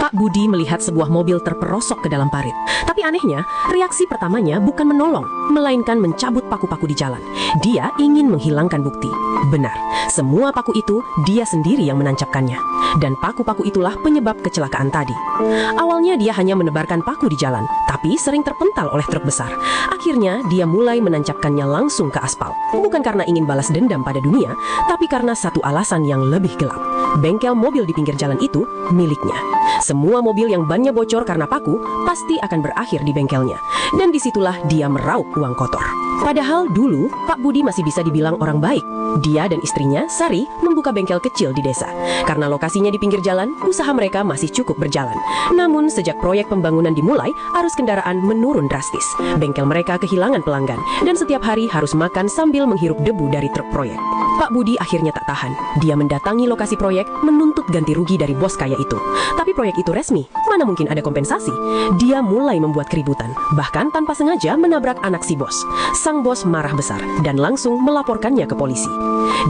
Pak Budi melihat sebuah mobil terperosok ke dalam parit. Tapi anehnya, reaksi pertamanya bukan menolong, melainkan mencabut paku-paku di jalan. Dia ingin menghilangkan bukti. Benar, semua paku itu dia sendiri yang menancapkannya. Dan paku-paku itulah penyebab kecelakaan tadi. Awalnya dia hanya menebarkan paku di jalan, tapi sering terpental oleh truk besar. Akhirnya dia mulai menancapkannya langsung ke aspal. Bukan karena ingin balas dendam pada dunia, tapi karena satu alasan yang lebih gelap. Bengkel mobil di pinggir jalan itu miliknya. Semua mobil yang bannya bocor karena paku pasti akan berakhir di bengkelnya. Dan disitulah dia meraup uang kotor. Padahal dulu Pak Budi masih bisa dibilang orang baik. Dia dan istrinya, Sari, membuka bengkel kecil di desa. Karena lokasinya di pinggir jalan, usaha mereka masih cukup berjalan. Namun sejak proyek pembangunan dimulai, arus kendaraan menurun drastis. Bengkel mereka kehilangan pelanggan dan setiap hari harus makan sambil menghirup debu dari truk proyek. Pak Budi akhirnya tak tahan. Dia mendatangi lokasi proyek menuntut ganti rugi dari bos kaya itu. Tapi proyek itu resmi, mana mungkin ada kompensasi? Dia mulai membuat keributan, bahkan tanpa sengaja menabrak anak si bos. Sang bos marah besar dan langsung melaporkannya ke polisi.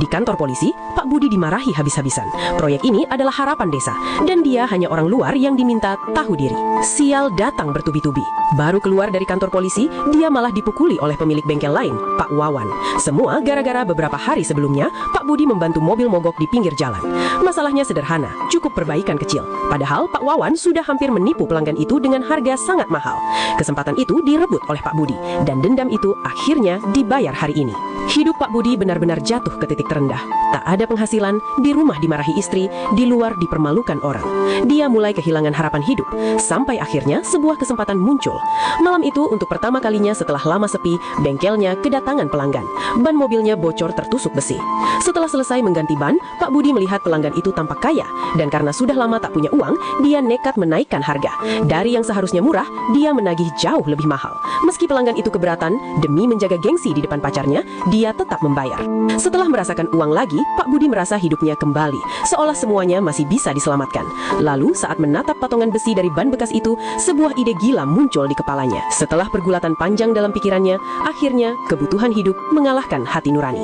Di kantor polisi, Pak Budi dimarahi habis-habisan. Proyek ini adalah harapan desa, dan dia hanya orang luar yang diminta tahu diri. Sial datang bertubi-tubi. Baru keluar dari kantor polisi, dia malah dipukuli oleh pemilik bengkel lain, Pak Wawan. Semua gara-gara beberapa hari sebelumnya, Pak Budi membantu mobil mogok di pinggir jalan. Masalahnya sederhana, cukup perbaikan kecil. Padahal Pak Wawan sudah hampir menipu pelanggan itu dengan harga sangat mahal. Kesempatan itu direbut oleh Pak Budi, dan dendam itu akhirnya dibayar hari ini. Hidup Pak Budi benar-benar jatuh ke titik terendah. Tak ada penghasilan, di rumah dimarahi istri, di luar dipermalukan orang. Dia mulai kehilangan harapan hidup, sampai akhirnya sebuah kesempatan muncul. Malam itu untuk pertama kalinya setelah lama sepi, bengkelnya kedatangan pelanggan. Ban mobilnya bocor tertusuk besi. Setelah selesai mengganti ban, Pak Budi melihat pelanggan itu tampak kaya. Dan karena sudah lama tak punya uang, dia nekat menaikkan harga. Dari yang seharusnya murah, dia menagih jauh lebih mahal. Meski pelanggan itu keberatan, demi menjaga gengsi di depan pacarnya, dia tetap membayar. Setelah merasakan uang lagi, Pak Budi merasa hidupnya kembali, seolah semuanya masih bisa diselamatkan. Lalu saat menatap patongan besi dari ban bekas itu, sebuah ide gila muncul di kepalanya. Setelah pergulatan panjang dalam pikirannya, akhirnya kebutuhan hidup mengalahkan hati nurani.